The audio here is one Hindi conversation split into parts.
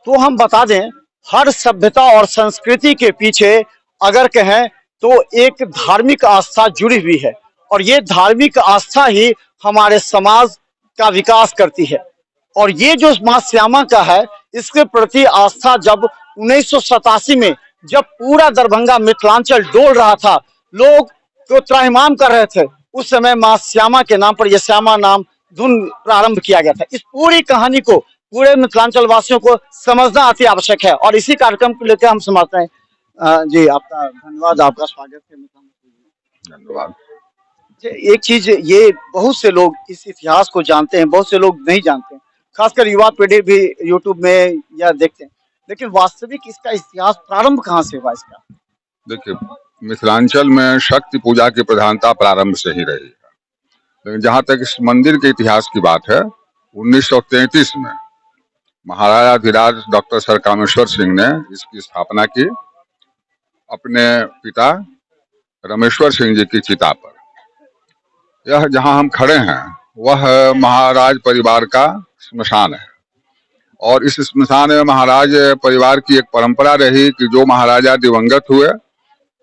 तो हम बता दें, हर सभ्यता और संस्कृति के पीछे अगर कहें तो एक धार्मिक आस्था जुड़ी हुई है, और ये धार्मिक आस्था ही हमारे समाज का विकास करती है। और ये जो मां श्यामा का है, इसके प्रति आस्था जब 1987 में जब पूरा दरभंगा मिथिलांचल डोल रहा था, लोग को त्राहिमाम कर रहे थे, उस समय मां श्यामा के नाम पर यह श्यामा नाम धुन प्रारंभ किया गया था। इस पूरी कहानी को पूरे मिथिलांचल वासियों को समझना अति आवश्यक है, और इसी कार्यक्रम को लेकर हम समाप्त हैं। जी आपका धन्यवाद, आपका स्वागत है। धन्यवाद। एक चीज, ये बहुत से लोग इस इतिहास को जानते हैं, बहुत से लोग नहीं जानते हैं, खासकर युवा पीढ़ी भी यूट्यूब में या देखते हैं, लेकिन वास्तविक इसका इतिहास प्रारंभ कहाँ से हुआ इसका? देखिए, मिथिलांचल में शक्ति पूजा की प्रधानता प्रारंभ से ही रही है, लेकिन जहाँ तक इस मंदिर के इतिहास की बात है, 1933 में महाराजाधिराज डॉक्टर सर कामेश्वर सिंह ने इसकी स्थापना की अपने पिता रमेश्वर सिंह जी की चिता पर। यह जहाँ हम खड़े हैं वह महाराज परिवार का स्मशान है, और इस स्मशान में महाराज परिवार की एक परंपरा रही कि जो महाराजा दिवंगत हुए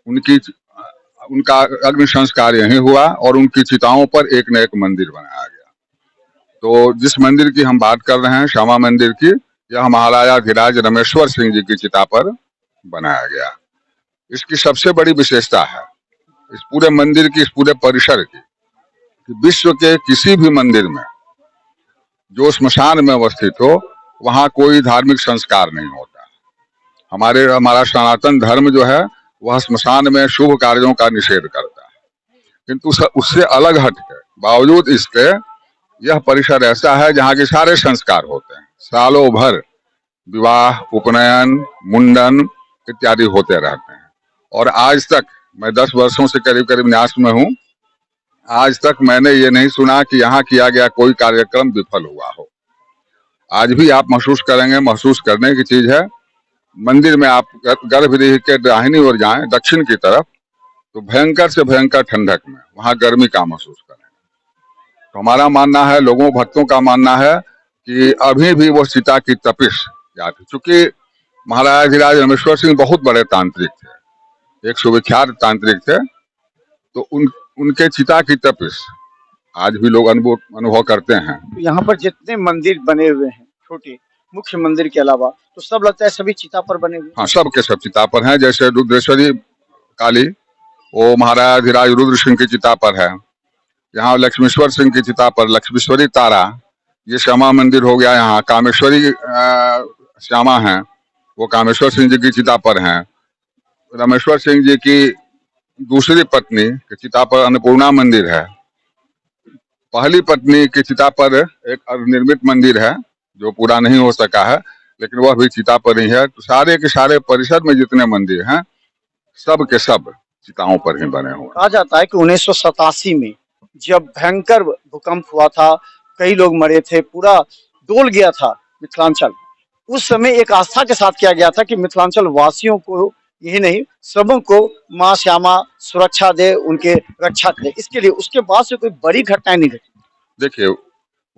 उनका अग्नि संस्कार यहीं हुआ, और उनकी चिताओं पर एक न एक मंदिर बनाया गया। तो जिस मंदिर की हम बात कर रहे हैं, श्यामा मंदिर की, यह महाराजाधिराज रमेश्वर सिंह जी की चिता पर बनाया गया। इसकी सबसे बड़ी विशेषता है इस पूरे मंदिर की, इस पूरे परिसर की, कि विश्व के किसी भी मंदिर में जो स्मशान में अवस्थित हो वहां कोई धार्मिक संस्कार नहीं होता। हमारा सनातन धर्म जो है वह स्मशान में शुभ कार्यों का निषेध करता है, किंतु उससे अलग हटकर बावजूद इसके यह परिसर ऐसा है जहाँ के सारे संस्कार होते हैं। सालों भर विवाह, उपनयन, मुंडन इत्यादि होते रहते हैं, और आज तक मैं 10 वर्षों से करीब करीब न्यास में हूँ, आज तक मैंने ये नहीं सुना कि यहाँ किया गया कोई कार्यक्रम विफल हुआ हो। आज भी आप महसूस करेंगे, महसूस करने की चीज है। मंदिर में आप गर्भगृह के दाहिनी ओर जाएं, दक्षिण की तरफ, तो भयंकर से भयंकर ठंडक में वहां गर्मी का महसूस करेंगे। तो हमारा मानना है, लोगों भक्तों का मानना है कि अभी भी वो सीता की तपिश याद है। चूंकि महाराजाधिराज रमेश्वर सिंह बहुत बड़े तांत्रिक थे, एक सुविख्यात तांत्रिक थे, तो उनके चिता की तपिश आज भी लोग अनुभव करते हैं। यहाँ पर जितने मंदिर बने हुए हैं छोटे मुख्य मंदिर के अलावा, तो सब लगता है सभी चिता पर बने हुए? हाँ, सब के सब चिता पर हैं। जैसे रुद्रेश्वरी काली, वो महाराजाधिराज रुद्र सिंह की चिता पर है। यहाँ लक्ष्मीश्वर सिंह की चिता पर लक्ष्मीश्वरी तारा, ये श्यामा मंदिर हो गया। यहाँ कामेश्वरी श्यामा हैं, वो कामेश्वर सिंह जी की चिता पर हैं। रमेश्वर सिंह जी की दूसरी पत्नी की चिता पर अन्नपूर्णा मंदिर है। पहली पत्नी की चिता पर एक निर्मित मंदिर है जो पूरा नहीं हो सका है, लेकिन वह भी चिता पर ही है। तो सारे के सारे परिसर में जितने मंदिर हैं, सब के सब चिताओं पर ही बने हुए। कहा जाता है कि 1987 में जब भयंकर भूकंप हुआ था, कई लोग मरे थे, पूरा डोल गया था मिथिलांचल। उस समय एक आस्था के साथ किया गया था कि मिथिलांचल वासियों को, यही नहीं सबों को मां श्यामा सुरक्षा दे, उनके रक्षा करे, इसके लिए। उसके बाद से कोई बड़ी घटनाएं नहीं घटी। देखिए,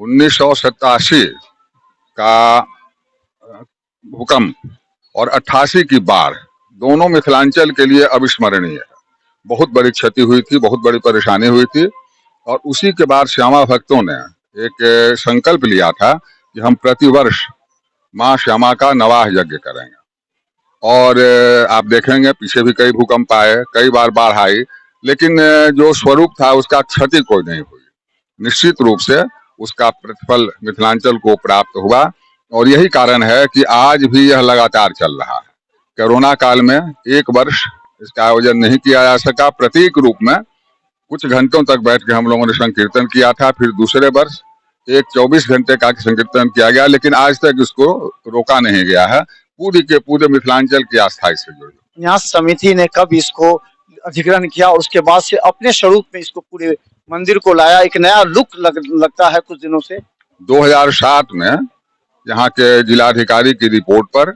1987 का भूकंप और 88 की बाढ़ दोनों मिथिलांचल के लिए अविस्मरणीय है। बहुत बड़ी क्षति हुई थी, बहुत बड़ी परेशानी हुई थी, और उसी के बाद श्यामा भक्तों ने एक संकल्प लिया था कि हम प्रतिवर्ष मां श्यामा का नवाह यज्ञ करेंगे। और आप देखेंगे पीछे भी कई भूकंप आए, कई बार बाढ़ आई, लेकिन जो स्वरूप था उसका क्षति कोई नहीं हुई। निश्चित रूप से उसका प्रतिफल मिथिलांचल को प्राप्त हुआ, और यही कारण है कि आज भी यह लगातार चल रहा है। कोरोना काल में एक वर्ष इसका आयोजन नहीं किया जा सका, प्रतीक रूप में कुछ घंटों तक बैठ के हम लोगों ने संकीर्तन किया था। फिर दूसरे वर्ष एक 24 घंटे का संकीर्तन किया गया, लेकिन आज तक इसको रोका नहीं गया है। पूरी के पूरे मिथिलांचल की आस्था इससे जुड़ी। यहाँ समिति ने कब इसको अधिग्रहण किया और उसके बाद से अपने स्वरूप में इसको पूरे मंदिर को लाया, एक नया लुक लगता है कुछ दिनों से? 2007 में यहाँ के जिलाधिकारी की रिपोर्ट पर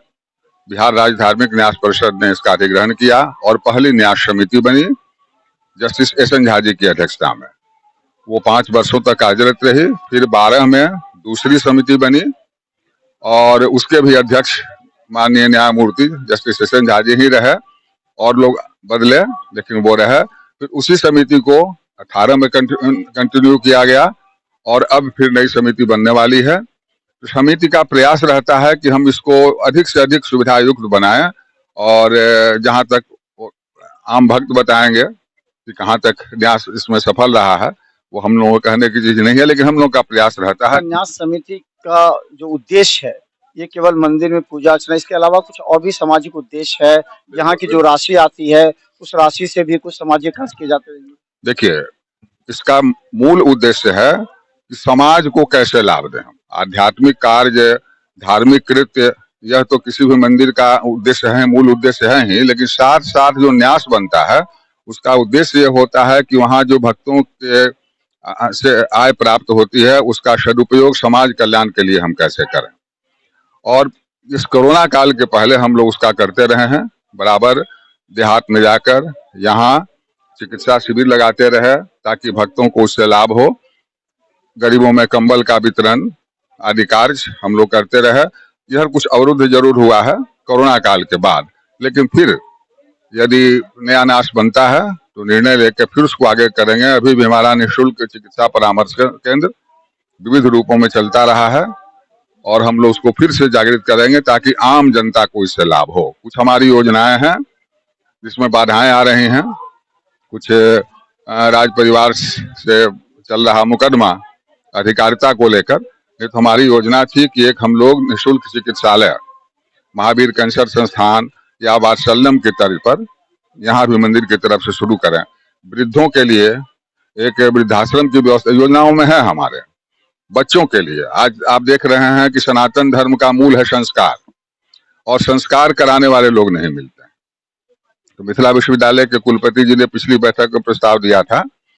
बिहार राज्य धार्मिक न्यास परिषद ने इसका अधिग्रहण किया, और पहली न्यास समिति बनी जस्टिस एस.एन. झा जी की अध्यक्षता में। वो 5 वर्षों तक कार्यरत रही। फिर 12 में दूसरी समिति बनी, और उसके भी अध्यक्ष माननीय न्यायमूर्ति जस्टिस सेशन झा जी ही रहे और लोग बदले, लेकिन वो रहे। फिर उसी समिति को 18 में कंटिन्यू किया गया और अब फिर नई समिति बनने वाली है। तो समिति का प्रयास रहता है कि हम इसको अधिक से अधिक सुविधायुक्त बनाएं और जहां तक आम भक्त बताएंगे कि कहां तक न्यास इसमें सफल रहा है, वो हम लोगों को कहने की चीज नहीं है, लेकिन हम लोग का प्रयास रहता है। न्यास समिति का जो उद्देश्य है, ये केवल मंदिर में पूजा अर्चना, इसके अलावा कुछ और भी सामाजिक उद्देश्य है? यहाँ की जो राशि आती है उस राशि से भी कुछ सामाजिक कार्य किए जाते हैं? देखिए, इसका मूल उद्देश्य है कि समाज को कैसे लाभ दें। आध्यात्मिक कार्य, धार्मिक कृत्य, यह तो किसी भी मंदिर का उद्देश्य है, मूल उद्देश्य है ही, लेकिन साथ साथ जो न्यास बनता है उसका उद्देश्य ये होता है कि वहाँ जो भक्तों के से आय प्राप्त होती है उसका सदुपयोग समाज कल्याण के लिए हम कैसे करें। और इस कोरोना काल के पहले हम लोग उसका करते रहे हैं, बराबर देहात में जाकर यहाँ चिकित्सा शिविर लगाते रहे ताकि भक्तों को उससे लाभ हो। गरीबों में कंबल का वितरण आदि कार्य हम लोग करते रहे। यह कुछ अवरुद्ध जरूर हुआ है कोरोना काल के बाद, लेकिन फिर यदि नया न्यास बनता है तो निर्णय लेकर फिर उसको आगे करेंगे। अभी भी हमारा निःशुल्क चिकित्सा परामर्श केंद्र विविध रूपों में चलता रहा है और हम लोग उसको फिर से जागृत करेंगे ताकि आम जनता को इससे लाभ हो। कुछ हमारी योजनाएं हैं जिसमें बाधाएं आ रही हैं, कुछ राज परिवार से चल रहा मुकदमा अधिकारिता को लेकर। ये तो हमारी योजना थी कि एक हम लोग निःशुल्क चिकित्सालय महावीर कैंसर संस्थान या वात्सल्यम की तर्ज पर यहाँ भी मंदिर की तरफ से शुरू करें। वृद्धों के लिए एक वृद्धाश्रम की व्यवस्था योजनाओं में है हमारे। बच्चों के लिए आज आप देख रहे हैं कि सनातन धर्म का मूल है संस्कार, और संस्कार कराने वाले लोग नहीं मिलते। तो मिथिला विश्वविद्यालय के कुलपति जी ने पिछली बैठक में प्रस्ताव दिया था